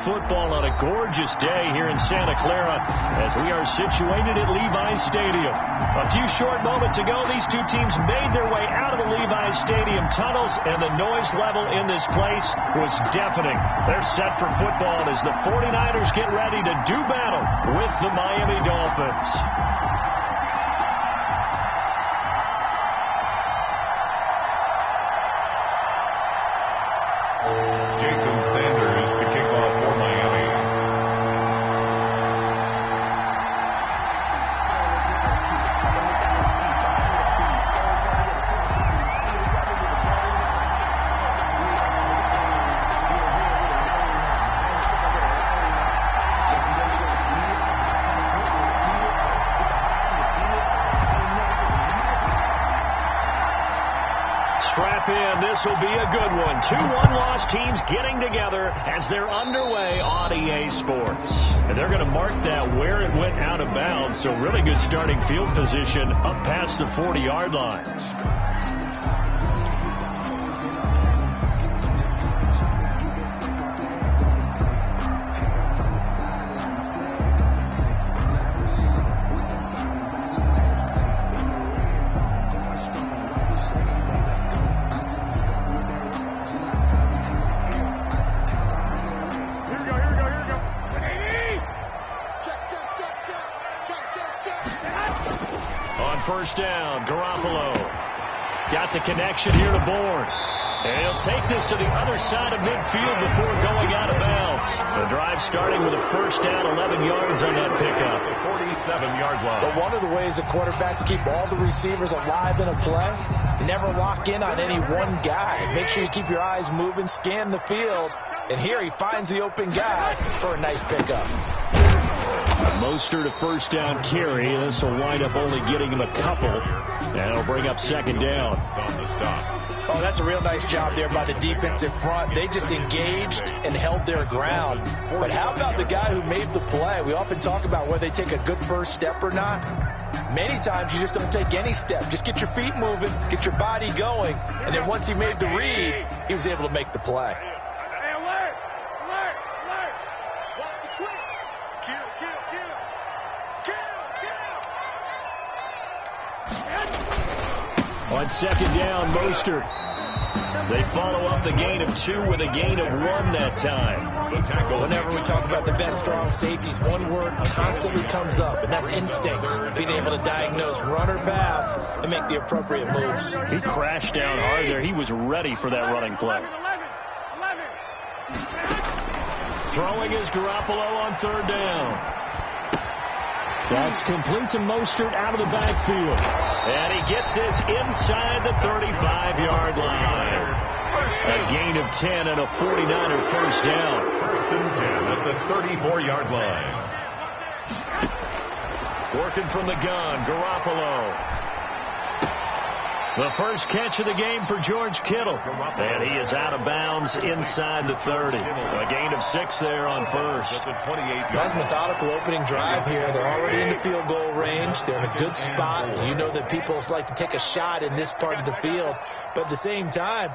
football on a gorgeous day here in Santa Clara as we are situated at Levi's Stadium. A few short moments ago, these two teams made their way out of the Levi's Stadium tunnels, and the noise level in this place was deafening. They're set for football as the 49ers get ready to do battle with the Miami Dolphins. Strap in. This will be a good one. Two one-loss teams getting together as they're underway on EA Sports. And they're going to mark that where it went out of bounds. So really good starting field position up past the 40-yard line. First down, Garoppolo got the connection here to Bourne. And he'll take this to the other side of midfield before going out of bounds. The drive starting with a first down, 11 yards on that pickup. 47-yard line. But one of the ways the quarterbacks keep all the receivers alive in a play, never lock in on any one guy. Make sure you keep your eyes moving, scan the field. And here he finds the open guy for a nice pickup. Mostert a first down carry. This will wind up only getting him a couple. And it'll bring up second down. On the stop. Oh, that's a real nice job there by the defensive front. They just engaged and held their ground. But how about the guy who made the play? We often talk about whether they take a good first step or not. Many times you just don't take any step. Just get your feet moving, get your body going. And then once he made the read, he was able to make the play. On second down, Mostert. They follow up the gain of 2 with a gain of 1 that time. Whenever we talk about the best strong safeties, one word constantly comes up, and that's instincts. Being able to diagnose run or pass and make the appropriate moves. He crashed down hard there. He was ready for that running play. Throwing is Garoppolo on third down. That's complete to Mostert out of the backfield. And he gets this inside the 35-yard line. A gain of 10 and a 49er first down. First and 10 at the 34-yard line. Working from the gun, Garoppolo. The first catch of the game for George Kittle. And he is out of bounds inside the 30. A gain of 6 there on first. Nice methodical opening drive here. They're already in the field goal range. They're in a good spot. You know that people like to take a shot in this part of the field. But at the same time,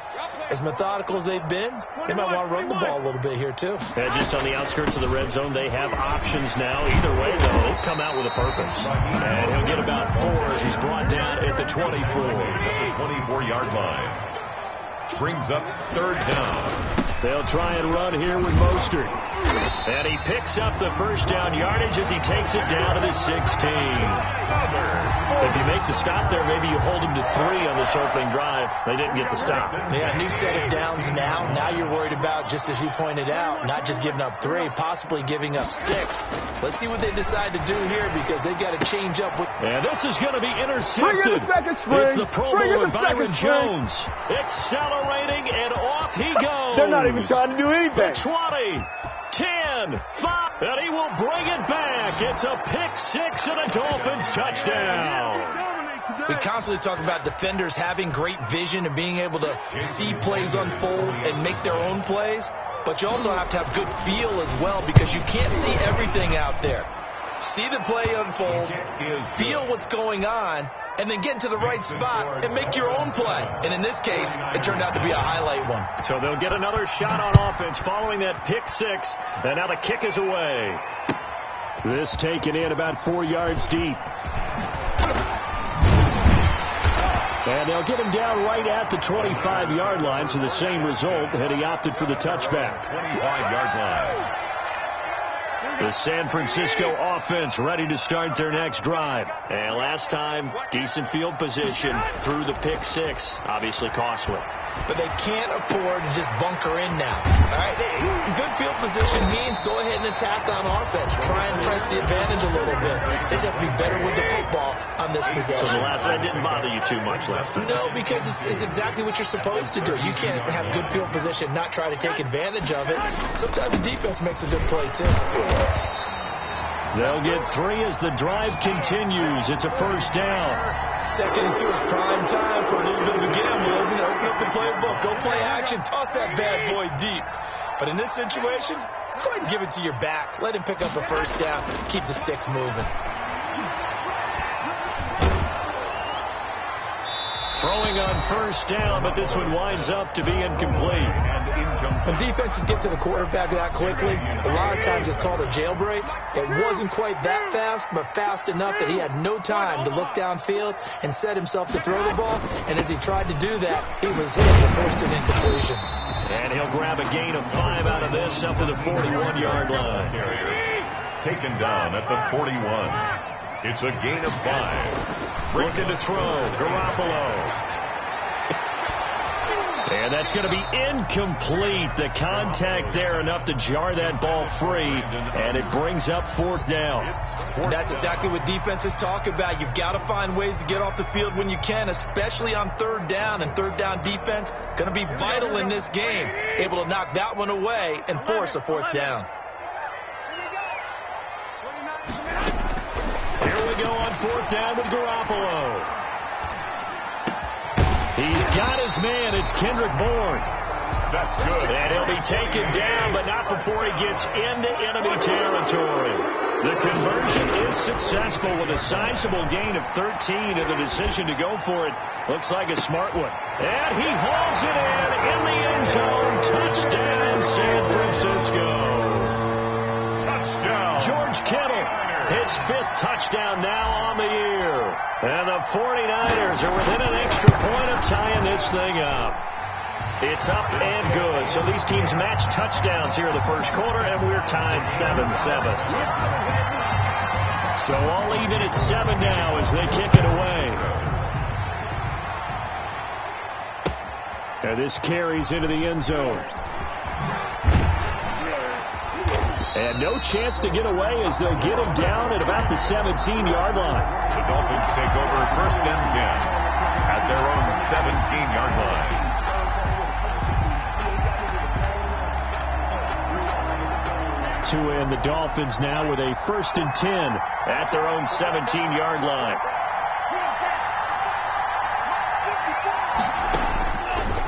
as methodical as they've been, they might want to run the ball a little bit here too. And just on the outskirts of the red zone, they have options now. Either way, though, he'll come out with a purpose. And he'll get about 4 as he's brought down at the 24. The 24-yard line. Brings up third down. They'll try and run here with Mostert. And he picks up the first down yardage as he takes it down to the 16. If you make the stop there, maybe you hold him to 3 on this opening drive. They didn't get the stop. Yeah, new set of downs now. Now you're worried about, just as you pointed out, not just giving up 3, possibly giving up 6. Let's see what they decide to do here because they've got to change up. And this is going to be intercepted. It's the Pro Bowler Byron Jones. Accelerating, and off he goes. They're not even trying to do anything. 20, 10, 5, and he will bring it back. It's a pick 6 and a Dolphins touchdown. We constantly talk about defenders having great vision and being able to see plays unfold and make their own plays, but you also have to have good feel as well because you can't see everything out there. See the play unfold, feel what's going on, and then get to the right spot and make your own play. And in this case, it turned out to be a highlight one. So they'll get another shot on offense following that pick six. And now the kick is away. This taken in about 4 yards deep. And they'll get him down right at the 25-yard line, so the same result, and he opted for the touchback. 25-yard line. The San Francisco offense ready to start their next drive. And last time, decent field position through the pick six. Obviously costly. But they can't afford to just bunker in now. All right, good field position means go ahead and attack on offense. Try and press the advantage a little bit. They just have to be better with the football on this possession. So the last one didn't bother you too much last time? No, because it's exactly what you're supposed to do. You can't have good field position, not try to take advantage of it. Sometimes the defense makes a good play, too. They'll get 3 as the drive continues. It's a first down. Second and 2 is prime time for a little bit of a gamble, isn't it? Open up the playbook. Go play action. Toss that bad boy deep. But in this situation, go ahead and give it to your back. Let him pick up a first down. Keep the sticks moving. Throwing on first down, but this one winds up to be incomplete. When defenses get to the quarterback that quickly, a lot of times it's called a jailbreak. It wasn't quite that fast, but fast enough that he had no time to look downfield and set himself to throw the ball. And as he tried to do that, he was hit for first and incompletion. And he'll grab a gain of 5 out of this up to the 41-yard line. Taken down at the 41. It's a gain of 5. Looking to throw, Garoppolo. And that's going to be incomplete. The contact there enough to jar that ball free, and it brings up 4th down. That's exactly what defenses talk about. You've got to find ways to get off the field when you can, especially on 3rd down. And 3rd down defense going to be vital in this game, able to knock that one away and force a 4th down. Here we go on 4th down with Garoppolo. He's got his man. It's Kendrick Bourne. That's good. And he'll be taken down, but not before he gets into enemy territory. The conversion is successful with a sizable gain of 13, and the decision to go for it looks like a smart one. And he hauls it in the end zone. Touchdown, San Francisco. Touchdown. George Kittle, his 5th touchdown now on the year. And the 49ers are within an extra point of tying this thing up. It's up and good. So these teams match touchdowns here in the first quarter, and we're tied 7-7. So all even at 7 now as they kick it away. And this carries into the end zone. And no chance to get away as they'll get him down at about the 17-yard line. The Dolphins take over 1st and 10 at their own 17-yard line. To end the Dolphins now with a 1st and 10 at their own 17-yard line.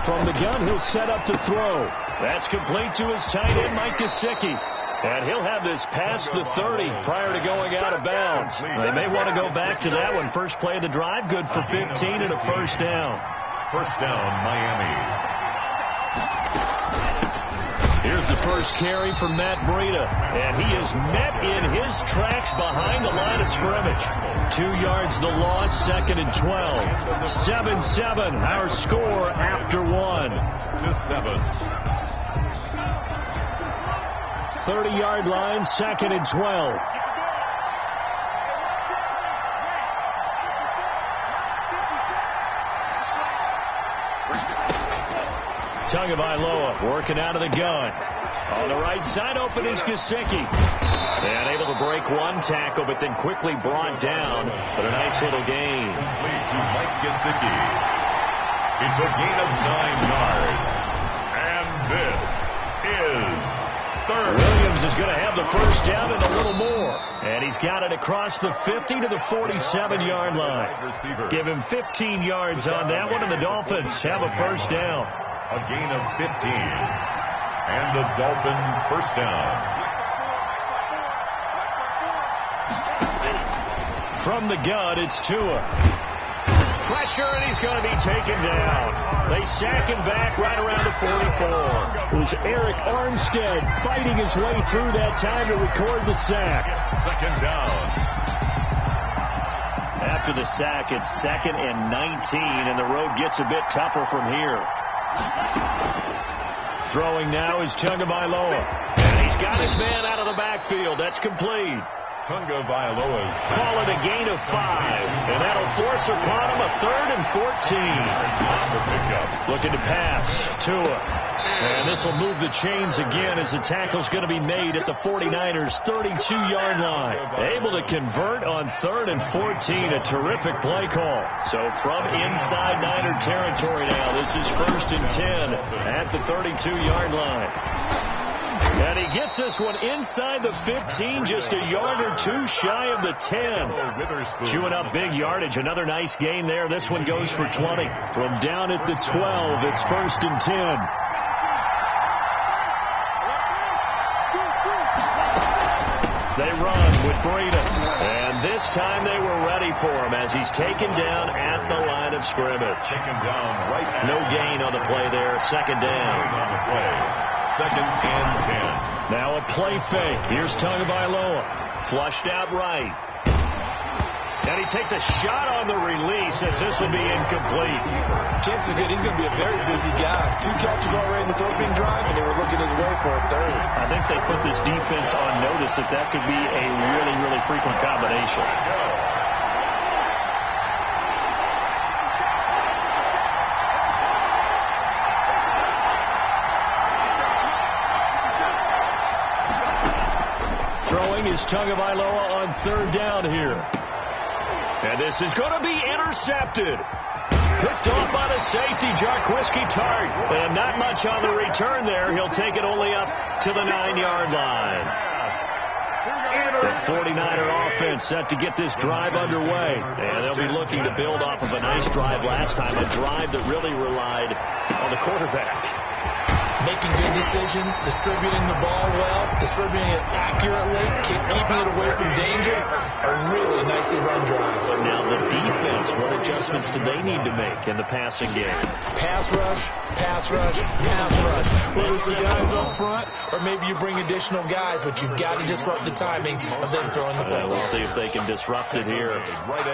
From the gun, he'll set up to throw. That's complete to his tight end, Mike Gesicki. And he'll have this past the 30 prior to going out of bounds. They may want to go back to that one. First play of the drive, good for 15 and a first down. First down, Miami. Here's the first carry from Matt Breida. And he is met in his tracks behind the line of scrimmage. 2 yards the loss, 2nd and 12. 7-7, our score after 1. To 7. 30-yard line, 2nd and 12. Tagovailoa working out of the gun. On the right side, open is Gesicki. And able to break one tackle, but then quickly brought down. But a nice little gain. Complete to Mike Gesicki. It's a gain of 9 yards. And this is third. Williams is going to have the first down and a little more. And he's got it across the 50 to the 47-yard line. Give him 15 yards on that one, and the Dolphins have a first down. A gain of 15. And the Dolphins first down. From the gun, it's Tua. Pressure, and he's going to be taken down. They sack him back right around the 44. It was Eric Armstead fighting his way through that time to record the sack. Second down. After the sack, it's 2nd and 19, and the road gets a bit tougher from here. Throwing now is Tagovailoa. And he's got his man out of the backfield. That's complete. Tagovailoa. Call it a gain of 5, and that'll force upon him a 3rd and 14. Looking to pass. Tua. And this will move the chains again as the tackle's going to be made at the 49ers' 32-yard line. Able to convert on 3rd and 14. A terrific play call. So from inside Niner territory now, this is 1st and 10 at the 32-yard line. And he gets this one inside the 15, just a yard or two shy of the 10. Chewing up big yardage. Another nice gain there. This one goes for 20. From down at the 12, it's 1st and 10. They run with Breida. And this time they were ready for him as he's taken down at the line of scrimmage. Taken down right at no gain on the play there. 2nd down. on the play. 2nd and 10. Now a play fake. Here's Tagovailoa. Flushed out right. And he takes a shot on the release as this will be incomplete. Chances are good. He's going to be a very busy guy. 2 catches already in this opening drive, and they were looking his way for a 3rd. I think they put this defense on notice that could be a really, really frequent combination. Throwing is Tagovailoa on 3rd down here. And this is going to be intercepted. Picked off by the safety, Jarquiski Tart. And not much on the return there. He'll take it only up to the 9-yard line. The 49er offense set to get this drive underway. And they'll be looking to build off of a nice drive last time, a drive that really relied on the quarterback. Making good decisions, distributing the ball well, distributing it accurately, keeping it away from danger. A really nicely run drive. But now the defense, what adjustments do they need to make in the passing game? Pass rush, pass rush, pass rush. Whether it's the guys up front or maybe you bring additional guys, but you've got to disrupt the timing of them throwing the ball. We'll see if they can disrupt it here.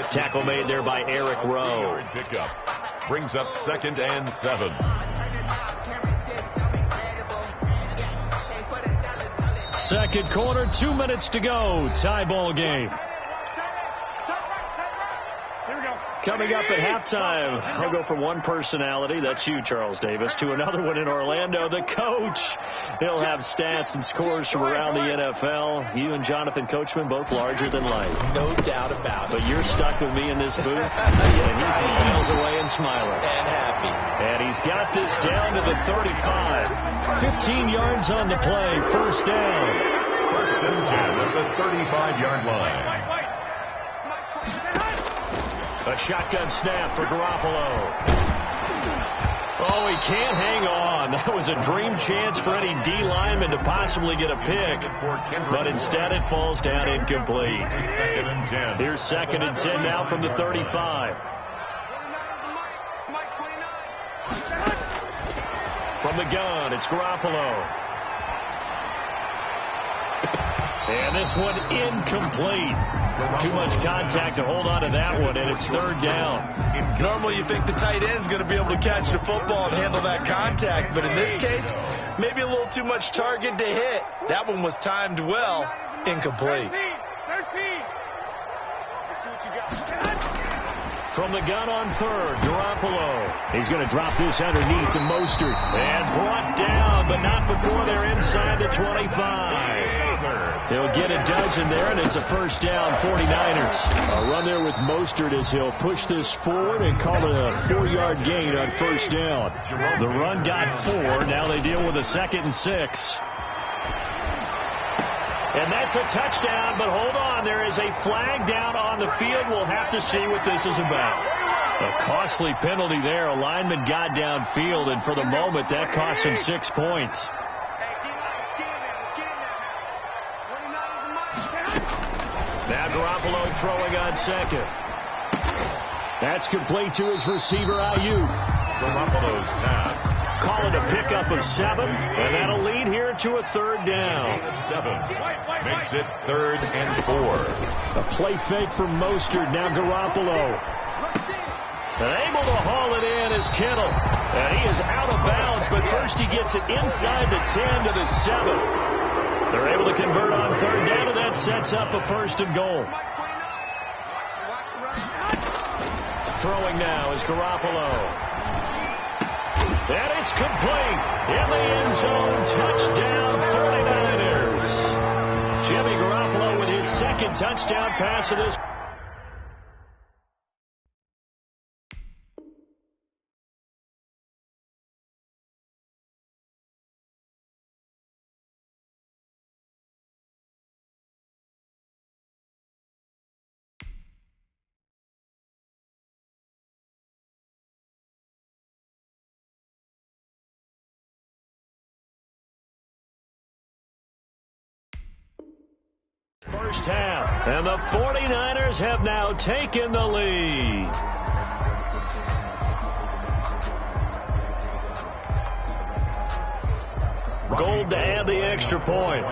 Tackle made there by Eric Rowe. Pickup brings up 2nd and 7. Second quarter, 2 minutes to go. Tie ball game. Coming up at halftime, I'll go from one personality, that's you, Charles Davis, to another one in Orlando, the coach. He'll have stats and scores from around the NFL. You and Jonathan Coachman, both larger than life. No doubt about it. But you're stuck with me in this booth, and he's miles away and smiling. And happy. And he's got this down to the 35. 15 yards on the play, 1st down. 1st and 10 at the 35-yard line. A shotgun snap for Garoppolo. Oh, he can't hang on. That was a dream chance for any D lineman to possibly get a pick. But instead it falls down incomplete. 2nd and 10. Here's 2nd and 10 now from the 35. From the gun, it's Garoppolo. And this one incomplete. Too much contact to hold on to that one, and it's 3rd down. Normally you think the tight end's going to be able to catch the football and handle that contact, but in this case, maybe a little too much target to hit. That one was timed well, incomplete. From the gun on 3rd, Garoppolo. He's going to drop this underneath to Mostert. And brought down, but not before they're inside the 25. He'll get a dozen there, and it's a 1st down, 49ers. A run there with Mostert as he'll push this forward and call it a 4-yard gain on 1st down. The run got 4. Now they deal with a 2nd and 6. And that's a touchdown, but hold on. There is a flag down on the field. We'll have to see what this is about. A costly penalty there. A lineman got downfield, and for the moment, that cost him 6 points. Now Now Garoppolo throwing on second. That's complete to his receiver, Ayuk. Garoppolo's pass. Call it a pickup of 7, and that'll lead here to a third down. 7 makes it 3rd and 4. A play fake from Mostert. Now Garoppolo. And able to haul it in is Kittle. And he is out of bounds, but first he gets it inside the 10 to the 7. They're able to convert on third down, and that sets up a 1st and goal. Throwing now is Garoppolo. And it's complete. In the end zone, touchdown 49ers. Jimmy Garoppolo with his 2nd touchdown pass of this. First half, and the 49ers have now taken the lead. Gold to add the extra point.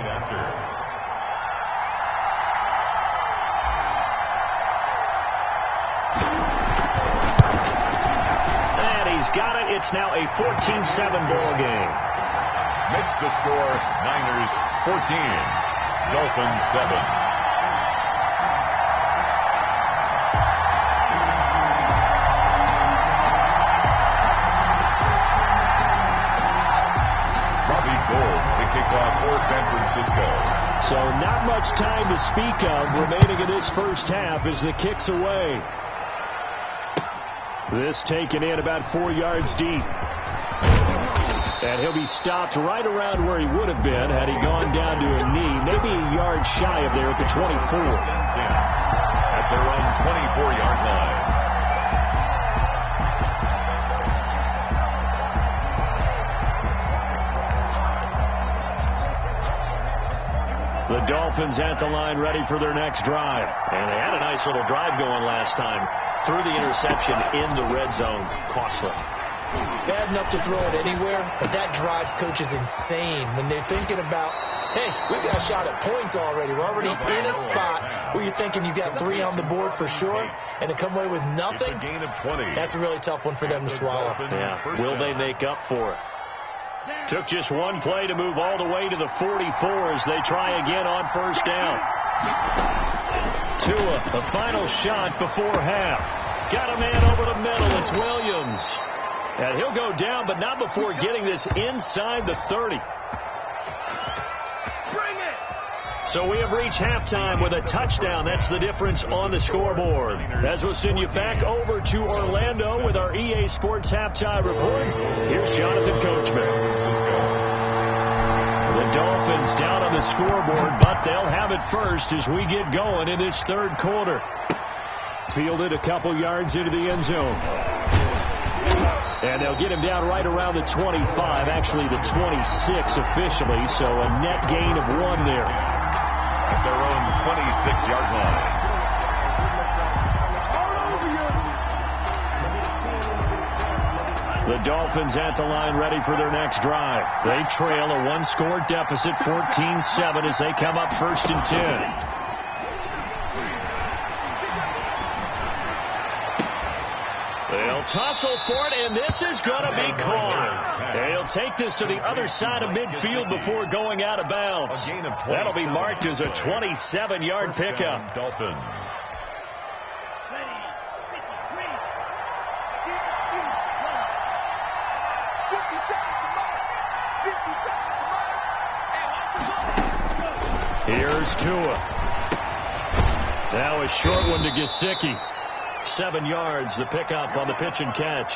And he's got it. It's now a 14-7 ball game. Makes the score Niners 14. Dolphins 7. Robbie Gould to kick off for San Francisco. So not much time to speak of remaining in this first half as the kick's away. This taken in about 4 yards deep. And he'll be stopped right around where he would have been had he gone down to a knee, maybe a yard shy of there at the 24. At their own 24-yard line. The Dolphins at the line ready for their next drive. And they had a nice little drive going last time. Threw the interception in the red zone. Costly. Bad enough to throw it anywhere, but that drives coaches insane when they're thinking about, hey, we've got a shot at points already. We're already in a spot where you're thinking you've got 3 on the board for sure, and to come away with nothing, It's a gain of 20. That's a really tough one for them to swallow. Yeah, will they make up for it? Took just one play to move all the way to the 44 as they try again on first down. Tua, the final shot before half. Got a man over the middle. It's Williams. And he'll go down, but not before getting this inside the 30. So we have reached halftime with a touchdown. That's the difference on the scoreboard. As we'll send you back over to Orlando with our EA Sports Halftime Report. Here's Jonathan Coachman. The Dolphins down on the scoreboard, but they'll have it first as we get going in this third quarter. Fielded a couple yards into the end zone. And they'll get him down right around the 25, actually the 26 officially, so a net gain of 1 there. At their own 26-yard line. The Dolphins at the line ready for their next drive. They trail a 1-score deficit, 14-7 as they come up 1st and 10. They'll tussle for it, and this is going to be caught. They'll take this to the other side of midfield before going out of bounds. That'll be marked as a 27-yard pickup. Dolphins. Here's Tua. Now a short one to Gesicki. 7 yards, the pickup on the pitch and catch.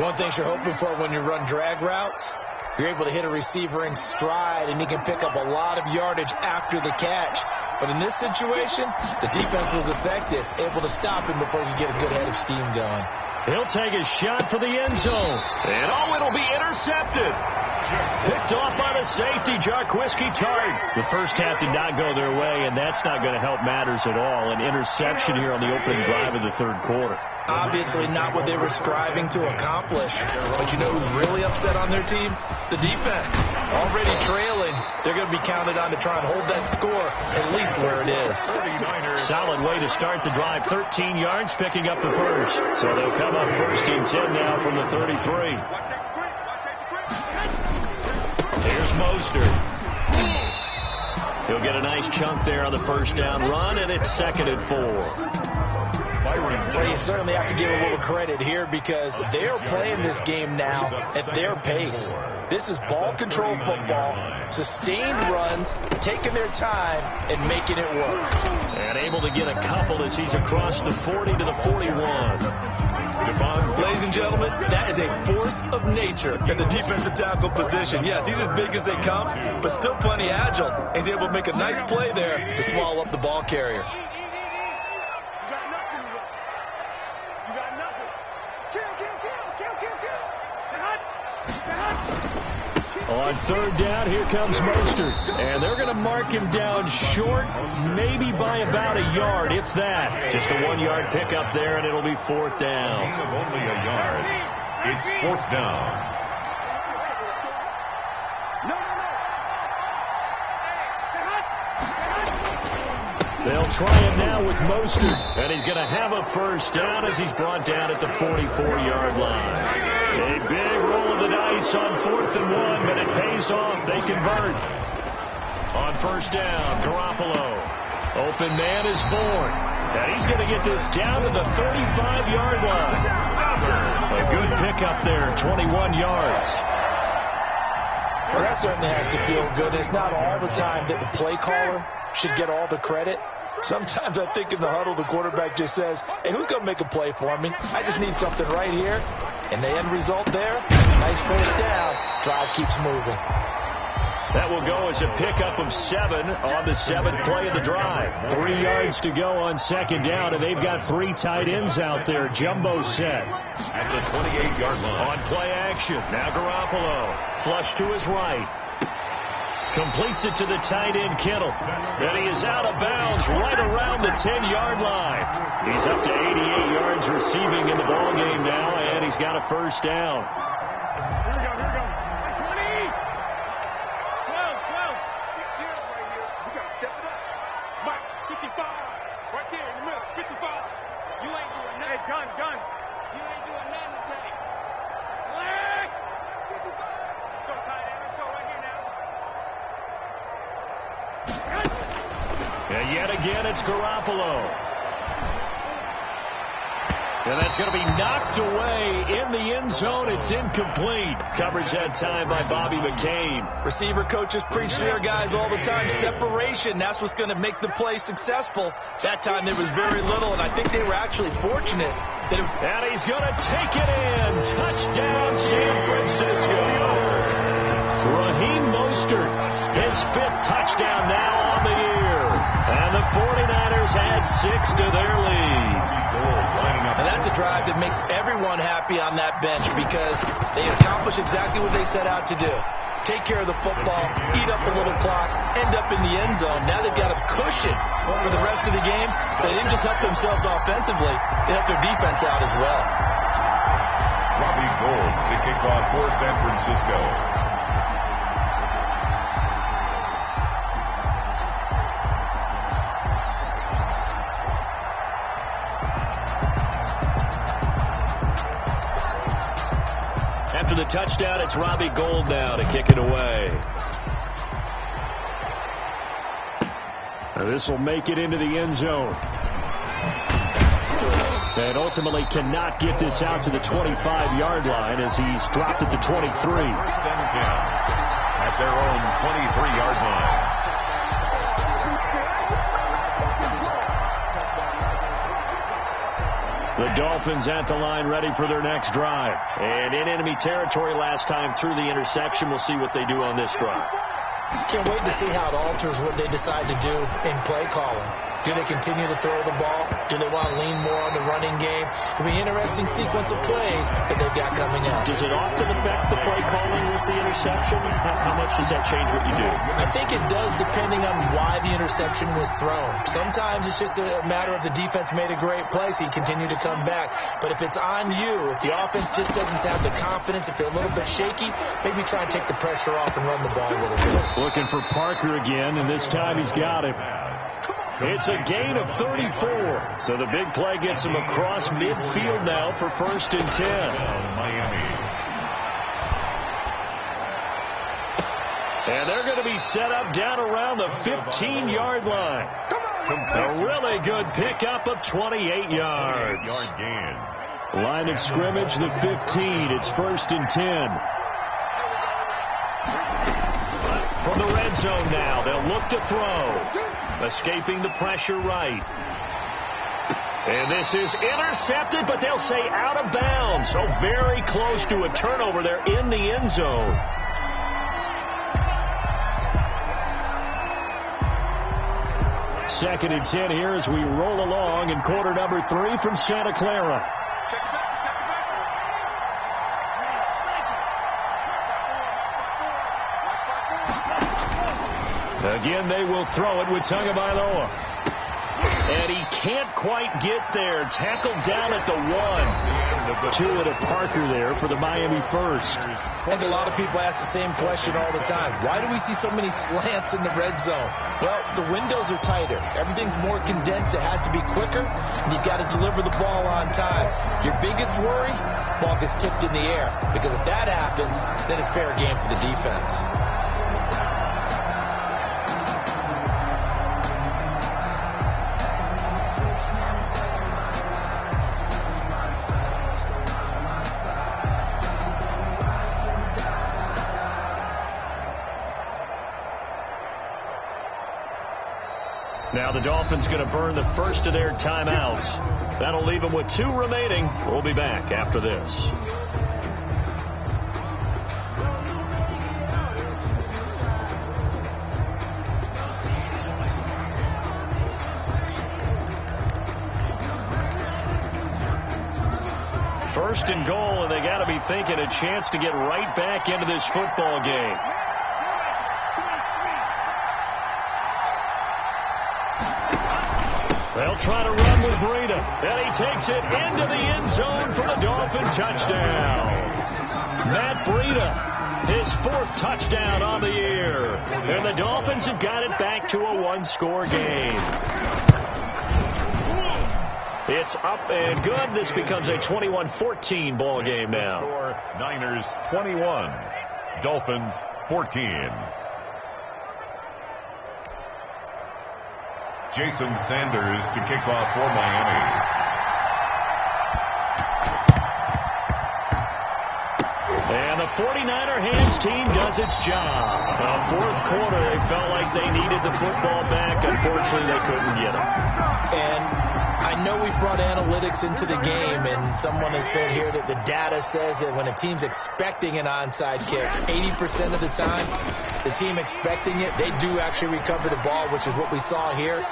One thing you're hoping for when you run drag routes, you're able to hit a receiver in stride, and he can pick up a lot of yardage after the catch. But in this situation, the defense was effective, able to stop him before you get a good head of steam going. He'll take a shot for the end zone. And it'll be intercepted. Picked off by the safety, Jarquiski Tart. The first half did not go their way, and that's not going to help matters at all. An interception here on the opening drive of the third quarter. Obviously not what they were striving to accomplish. But you know who's really upset on their team? The defense. Already trailing. They're going to be counted on to try and hold that score at least where it is. Solid way to start the drive. 13 yards, picking up the first. So they'll come up 1st and 10 now from the 33. Here's Mostert. He'll get a nice chunk there on the first down run, and it's 2nd and 4. Well, you certainly have to give a little credit here because they're playing this game now at their pace. This is ball control football, sustained runs, taking their time and making it work. And able to get a couple as he's across the 40 to the 41. Ladies and gentlemen, that is a force of nature at the defensive tackle position. Yes, he's as big as they come, but still plenty agile. He's able to make a nice play there to swallow up the ball carrier. On 3rd down, here comes Mostert. And they're going to mark him down short, maybe by about a yard, if that. Just a 1-yard pickup there, and it'll be 4th down. Only a yard. It's 4th down. They'll try it now with Mostert, and he's going to have a first down as he's brought down at the 44-yard line. A big roll of the dice on 4th and 1, but it pays off. They convert. On 1st down, Garoppolo. Open man is born, and he's going to get this down to the 35-yard line. A good pickup there, 21 yards. Well, that certainly has to feel good. It's not all the time that the play caller should get all the credit. Sometimes I think in the huddle, the quarterback just says, hey, who's going to make a play for me? I just need something right here. And the end result there, nice first down. Drive keeps moving. That will go as a pickup of 7 on the 7th play of the drive. 3 yards to go on 2nd down, and they've got 3 tight ends out there. Jumbo set. At the 28-yard line. On play action, now Garoppolo. Flush to his right. Completes it to the tight end, Kittle. And he is out of bounds right around the 10-yard line. He's up to 88 yards receiving in the ballgame now, and he's got a first down. Here we go. 20. 12. It's zero right here. We got to step it up. Mike, 55. Right there in the middle. 55. You ain't doing nothing. Hey, gun. You ain't doing nothing today. Leg. 55. Let's go, tight end. Let's go right here now. And yet again, it's Garoppolo. And that's going to be knocked away in the end zone. It's incomplete. Coverage that time by Bobby McCain. Receiver coaches preach to their guys all the time. Separation, that's what's going to make the play successful. That time there was very little, and I think they were actually fortunate. And he's going to take it in. Touchdown, San Francisco. Raheem Mostert, his 5th touchdown now on the year. And the 49ers add 6 to their lead. And that's a drive that makes everyone happy on that bench because they accomplish exactly what they set out to do. Take care of the football, eat up a little clock, end up in the end zone. Now they've got a cushion for the rest of the game. So they didn't just help themselves offensively, they helped their defense out as well. Robbie Gould to kick off for San Francisco. After the touchdown, it's Robbie Gould now to kick it away. This will make it into the end zone. And ultimately cannot get this out to the 25-yard line as he's dropped at the 23. First and 10 at their own 23-yard line. The Dolphins at the line ready for their next drive. And in enemy territory last time through the interception. We'll see what they do on this drive. Can't wait to see how it alters what they decide to do in play calling. Do they continue to throw the ball? Do they want to lean more on the running game? It'll be an interesting sequence of plays that they've got coming up. Does it often affect the play calling with the interception? How much does that change what you do? I think it does, depending on why the interception was thrown. Sometimes it's just a matter of the defense made a great play, so you continue to come back. But if it's on you, if the offense just doesn't have the confidence, if they're a little bit shaky, maybe try and take the pressure off and run the ball a little bit. Looking for Parker again, and this time he's got him. It's a gain of 34. So the big play gets him across midfield now for 1st and 10. Miami. And they're going to be set up down around the 15-yard line. A really good pickup of 28 yards. Yard gain. Line of scrimmage, the 15. It's 1st and 10. From the red zone now, they'll look to throw. Escaping the pressure right. And this is intercepted, but they'll say out of bounds. So very close to a turnover there in the end zone. Second and 10 here as we roll along in quarter number 3 from Santa Clara. Again, they will throw it with Tagovailoa. And he can't quite get there. Tackled down at the 1. Two to Parker there for the Miami first. I think a lot of people ask the same question all the time. Why do we see so many slants in the red zone? Well, the windows are tighter. Everything's more condensed. It has to be quicker, and you've got to deliver the ball on time. Your biggest worry, ball gets tipped in the air. Because if that happens, then it's fair game for the defense. Now the Dolphins going to burn the first of their timeouts. That'll leave them with 2 remaining. We'll be back after this. First and goal, and they got to be thinking a chance to get right back into this football game. They'll try to run with Breida. And he takes it into the end zone for the Dolphin touchdown. Matt Breida, his 4th touchdown on the year. And the Dolphins have got it back to a 1-score game. It's up and good. This becomes a 21-14 ball game now. Niners 21, Dolphins 14. Jason Sanders to kick off for Miami. And the 49er hands team does its job. 4th quarter, they felt like they needed the football back. Unfortunately, they couldn't get it. And I know we brought analytics into the game, and someone has said here that the data says that when a team's expecting an onside kick, 80% of the time, the team expecting it, they do actually recover the ball, which is what we saw here.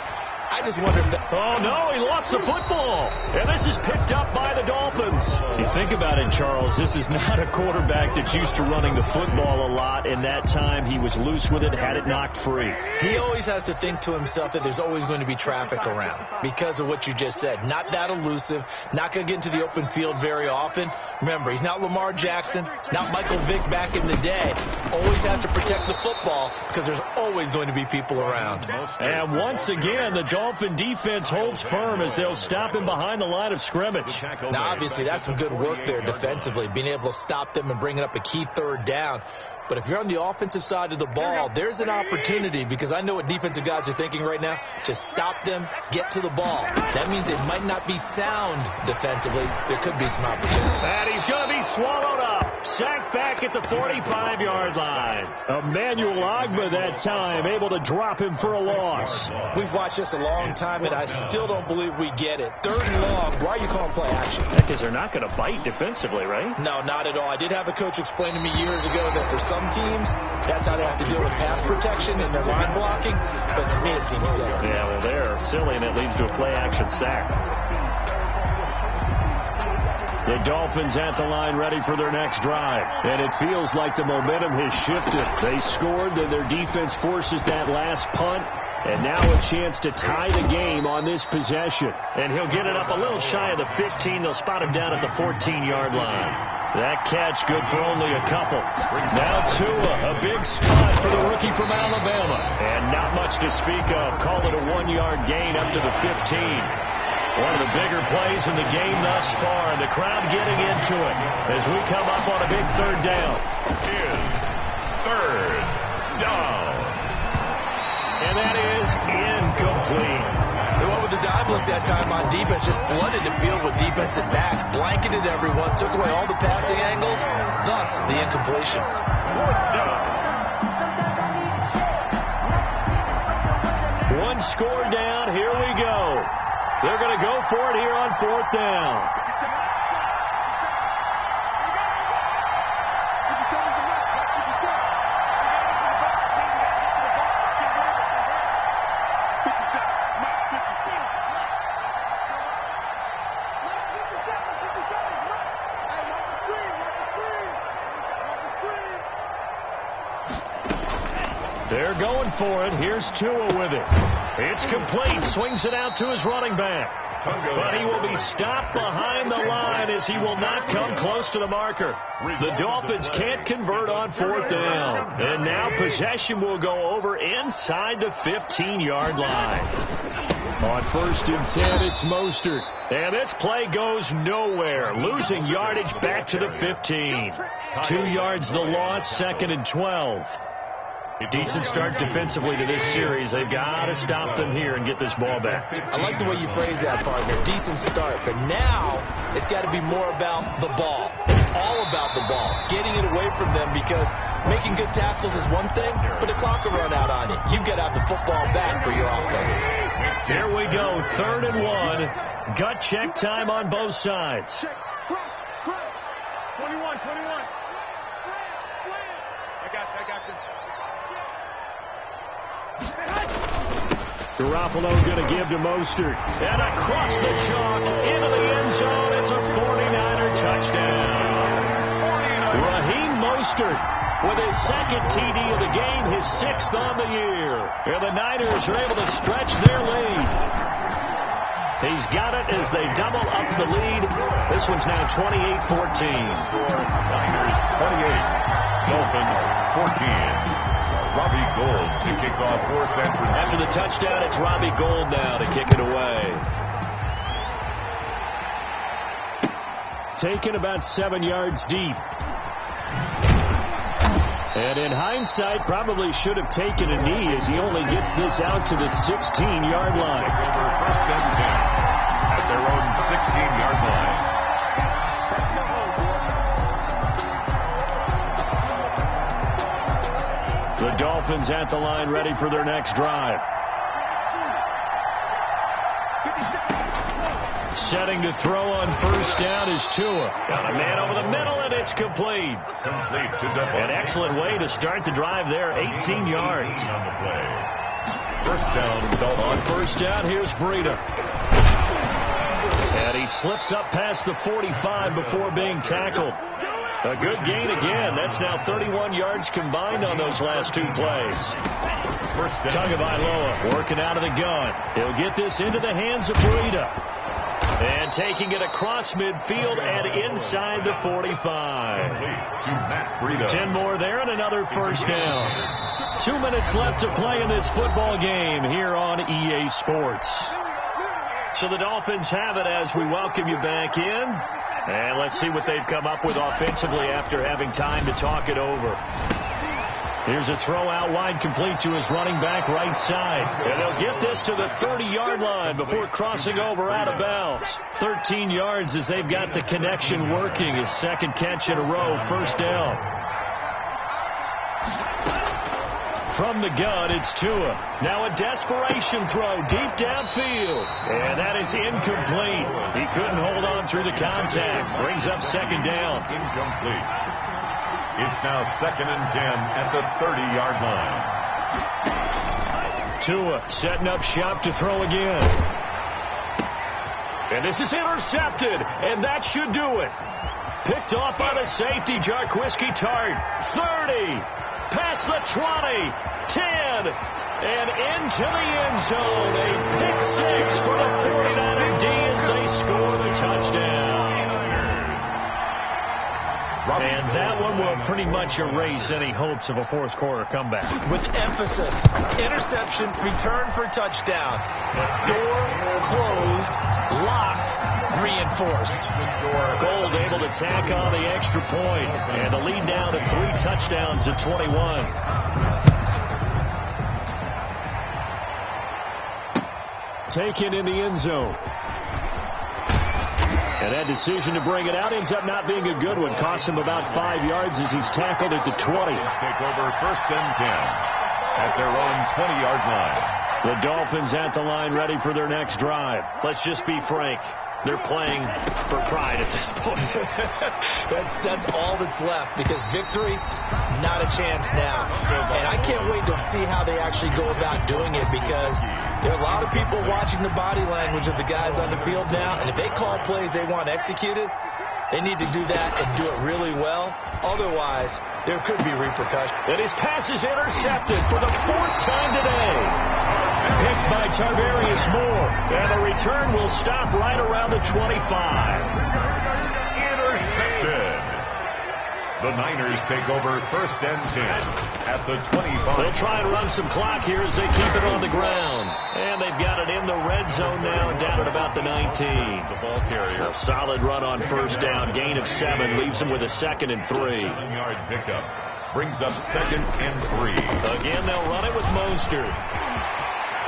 I just wonder if oh, no, he lost the football. And this is picked up by the Dolphins. You think about it, Charles, this is not a quarterback that's used to running the football a lot, and that time he was loose with it, had it knocked free. He always has to think to himself that there's always going to be traffic around because of what you just said. Not that elusive, not going to get into the open field very often. Remember, he's not Lamar Jackson, not Michael Vick back in the day. Always has to protect the football because there's always going to be people around. And once again, the Dolphin defense holds firm as they'll stop him behind the line of scrimmage. Now, obviously, that's some good work there defensively, being able to stop them and bringing up a key 3rd down. But if you're on the offensive side of the ball, there's an opportunity, because I know what defensive guys are thinking right now, to stop them, get to the ball. That means it might not be sound defensively. There could be some opportunity. And he's going to be swallowed up. Sacked back at the 45-yard line. Emmanuel Ogbah that time, able to drop him for a loss. We've watched this a long time, and I still don't believe we get it. 3rd and long. Why are you calling play action? Because they're not going to bite defensively, right? No, not at all. I did have a coach explain to me years ago that for some teams, that's how they have to deal with pass protection and their line blocking. But to me, it seems silly. Yeah, well, they're silly, and it leads to a play-action sack. The Dolphins at the line ready for their next drive. And it feels like the momentum has shifted. They scored, then their defense forces that last punt. And now a chance to tie the game on this possession. And he'll get it up a little shy of the 15. They'll spot him down at the 14-yard line. That catch good for only a couple. Now Tua, a big spot for the rookie from Alabama. And not much to speak of. Call it a 1-yard gain up to the 15. One of the bigger plays in the game thus far, and the crowd getting into it as we come up on a big 3rd down. Is 3rd down. And that is incomplete. What with the dive look that time on defense, just flooded the field with defensive backs, blanketed everyone, took away all the passing angles, thus the incompletion. 4th down. One score down, here we go. They're going to go for it here on 4th down. They're going for it. Here's Tua with it. It's complete. Swings it out to his running back. But he will be stopped behind the line as he will not come close to the marker. The Dolphins can't convert on 4th down. And now possession will go over inside the 15-yard line. On 1st and 10, it's Mostert. And this play goes nowhere. Losing yardage back to the 15. 2 yards the loss, 2nd and 12. A decent start defensively to this series. They've got to stop them here and get this ball back. I like the way you phrase that, partner. Decent start. But now it's got to be more about the ball. It's all about the ball. Getting it away from them, because making good tackles is one thing, but the clock will run out on you. You've got to have the football back for your offense. Here we go. 3rd and 1. Gut check time on both sides. Check. Cross. 21. Slam. I got this. Garoppolo going to give to Mostert. And across the chalk into the end zone. It's a 49er touchdown. Raheem Mostert with his 2nd TD of the game, his 6th on the year. And the Niners are able to stretch their lead. He's got it as they double up the lead. This one's now 28-14. Niners 28, Dolphins 14. Robbie Gould to kick off for San Francisco. After the touchdown, it's Robbie Gould now to kick it away. Taken about 7 yards deep. And in hindsight, probably should have taken a knee as he only gets this out to the 16-yard line. Over 1st and 10 at their own 16-yard line. The Dolphins at the line ready for their next drive. Setting to throw on 1st down is Tua. Got a man over the middle, and it's complete. Complete to Double. An excellent way to start the drive there, 18 yards. On the play. 1st down, Dolphins. On 1st down, here's Breida. And he slips up past the 45 before being tackled. A good gain again. That's now 31 yards combined on those last 2 plays. Tagovailoa working out of the gun. He'll get this into the hands of Breida. And taking it across midfield and inside the 45. 10 more there and another 1st down. 2 minutes left to play in this football game here on EA Sports. So the Dolphins have it as we welcome you back in. And let's see what they've come up with offensively after having time to talk it over. Here's a throw out wide, complete to his running back right side. And they'll get this to the 30-yard line before crossing over out of bounds. 13 yards as they've got the connection working. His second catch in a row, first down. From the gun, it's Tua. Now a desperation throw deep downfield. And that is incomplete. He couldn't hold on through the contact. Brings up second down. Incomplete. It's now 2nd and 10 at the 30-yard line. Tua setting up shop to throw again. And this is intercepted, and that should do it. Picked off by the safety, Jarquiski Tart. 30, past the 20, 10, and into the end zone. A pick six for the 49er D as they score the touchdown. And that one will pretty much erase any hopes of a fourth quarter comeback. With emphasis, interception, return for touchdown. Door closed, locked, reinforced. Gold able to tack on the extra point, and the lead down to 3 touchdowns at 21. Taken in the end zone. And that decision to bring it out ends up not being a good one. Cost him about 5 yards as he's tackled at the 20. Take over 1st and 10 at their own 20-yard line. The Dolphins at the line ready for their next drive. Let's just be frank. They're playing for pride at this point. That's all that's left, because victory, not a chance now. And I can't wait to see how they actually go about doing it, because there are a lot of people watching the body language of the guys on the field now, and if they call plays they want executed, they need to do that and do it really well. Otherwise, there could be repercussions. And his pass is intercepted for the 4th time today. Picked by Tarvarius Moore. And the return will stop right around the 25. Intercepted. The Niners take over 1st and 10 at the 25. They'll try and run some clock here as they keep it on the ground. And they've got it in the red zone now, down at about the 19. The ball carrier. A solid run on first down. Gain of 7 leaves them with a 2nd and 3. 7-yard pickup brings up 2nd and 3. Again, they'll run it with Mostert.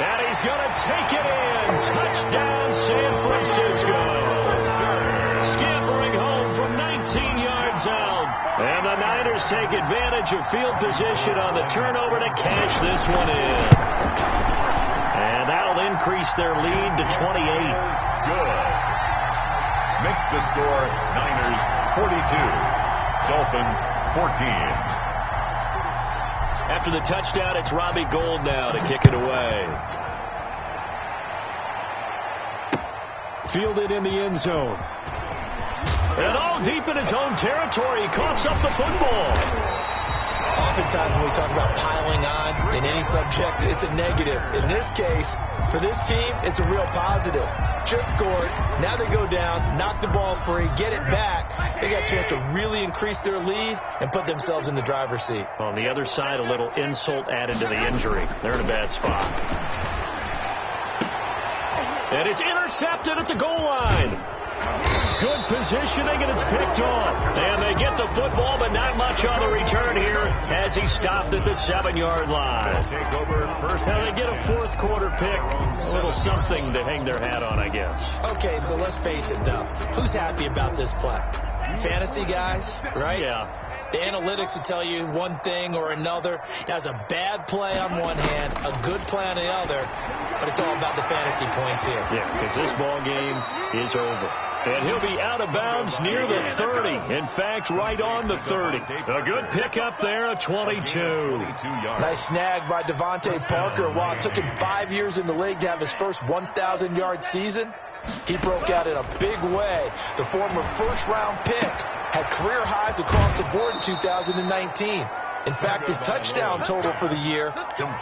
And he's going to take it in. Touchdown, San Francisco. Scampering home from 19 yards out. And the Niners take advantage of field position on the turnover to cash this one in. And that'll increase their lead to 28. Good. Makes the score Niners 42. Dolphins 14. After the touchdown, it's Robbie Gould now to kick it away. Fielded in the end zone. And all deep in his own territory, he coughs up the football. Oftentimes when we talk about piling on in any subject, it's a negative. In this case, for this team, it's a real positive. Just scored. Now they go down, knock the ball free, get it back. They got a chance to really increase their lead and put themselves in the driver's seat. On the other side, a little insult added to the injury. They're in a bad spot. And it's intercepted at the goal line. Good positioning, and it's picked off. And they get the football, but not much on the return here as he stopped at the 7-yard line. Take over first. Now they get a fourth quarter pick. A little something to hang their hat on, I guess. Okay, so let's face it, though. Who's happy about this play? Fantasy guys, right? Yeah. The analytics will tell you one thing or another. That's a bad play on one hand, a good play on the other, but it's all about the fantasy points here. Yeah, because this ball game is over. And he'll be out of bounds near the 30. In fact, right on the 30. A good pickup there at 22. Nice snag by Devontae Parker. While it took him 5 years in the league to have his first 1,000-yard season, he broke out in a big way. The former first-round pick had career highs across the board in 2019. In fact, his touchdown total for the year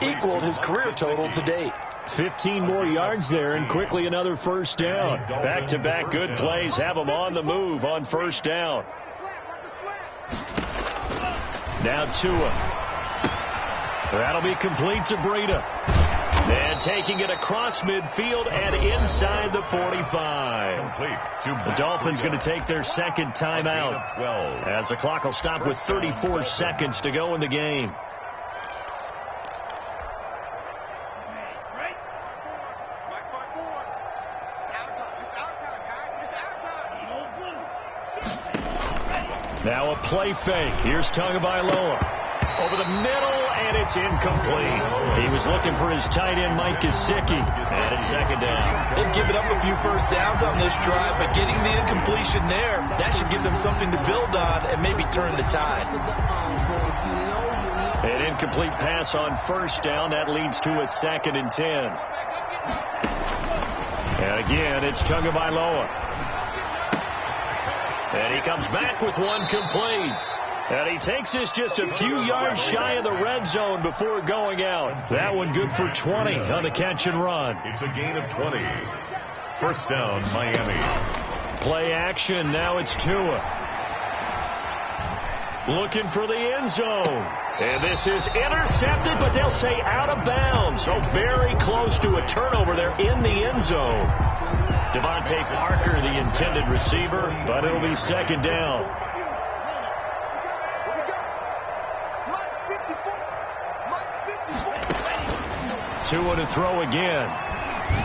equaled his career total to date. 15 more yards there, and quickly another first down. Back-to-back good plays have them on the move on first down. Now Tua. That'll be complete to Breida. And taking it across midfield and inside the 45. The Dolphins going to take their second timeout as the clock will stop with 34 seconds to go in the game. Now a play fake. Here's Tagovailoa. Over the middle, and it's incomplete. He was looking for his tight end, Mike Gesicki, and it's second down. They've given up a few first downs on this drive, but getting the incompletion there, that should give them something to build on and maybe turn the tide. An incomplete pass on first down. That leads to a 2nd and 10. And again, it's Tagovailoa. And he comes back with one complete. And he takes this just a few yards shy of the red zone before going out. That one good for 20 on the catch and run. It's a gain of 20. First down, Miami. Play action. Now it's Tua. Looking for the end zone. And this is intercepted, but they'll say out of bounds. So very close to a turnover there in the end zone. Devontae Parker, the intended receiver, but it'll be second down. Tua to throw again.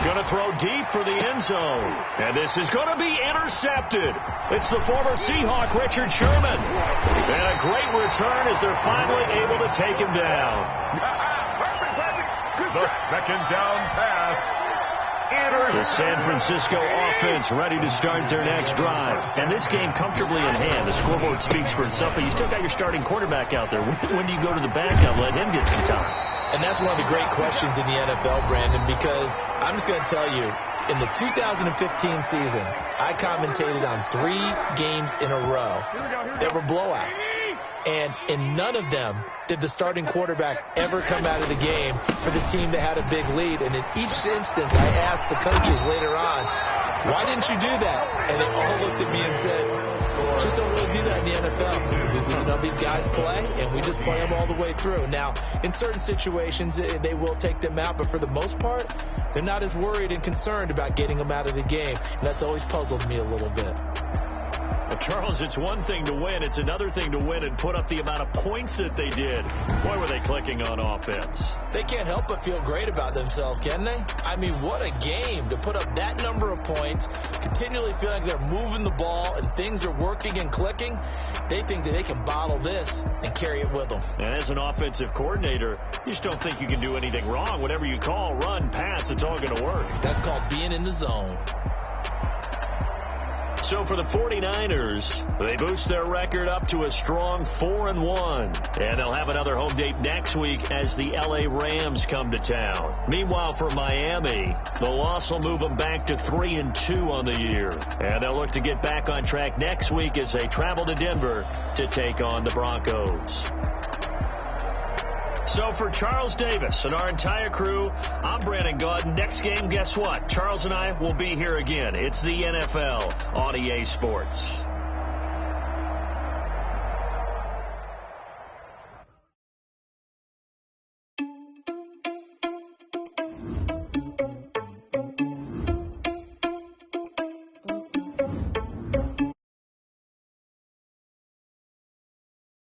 Going to throw deep for the end zone. And this is going to be intercepted. It's the former Seahawk, Richard Sherman. And a great return as they're finally able to take him down. The second down pass. The San Francisco offense ready to start their next drive. And this game comfortably in hand. The scoreboard speaks for itself, but you still got your starting quarterback out there. When do you go to the backup? Let him get some time. And that's one of the great questions in the NFL, Brandon, because I'm just going to tell you, in the 2015 season, I commentated on 3 games in a row that were blowouts. And in none of them did the starting quarterback ever come out of the game for the team that had a big lead. And in each instance, I asked the coaches later on, why didn't you do that? And they all looked at me and said, just don't really do that in the NFL. You know, these guys play, and we just play them all the way through. Now, in certain situations, they will take them out, but for the most part, they're not as worried and concerned about getting them out of the game. And that's always puzzled me a little bit. Well, Charles, it's one thing to win. It's another thing to win and put up the amount of points that they did. Boy, were they clicking on offense. They can't help but feel great about themselves, can they? I mean, what a game to put up that number of points, continually feel like they're moving the ball and things are working and clicking. They think that they can bottle this and carry it with them. And as an offensive coordinator, you just don't think you can do anything wrong. Whatever you call, run, pass, it's all going to work. That's called being in the zone. So for the 49ers, they boost their record up to a strong 4-1. And they'll have another home date next week as the LA Rams come to town. Meanwhile, for Miami, the loss will move them back to 3-2 on the year. And they'll look to get back on track next week as they travel to Denver to take on the Broncos. So for Charles Davis and our entire crew, I'm Brandon Gaudin. Next game, guess what? Charles and I will be here again. It's the NFL on EA Sports.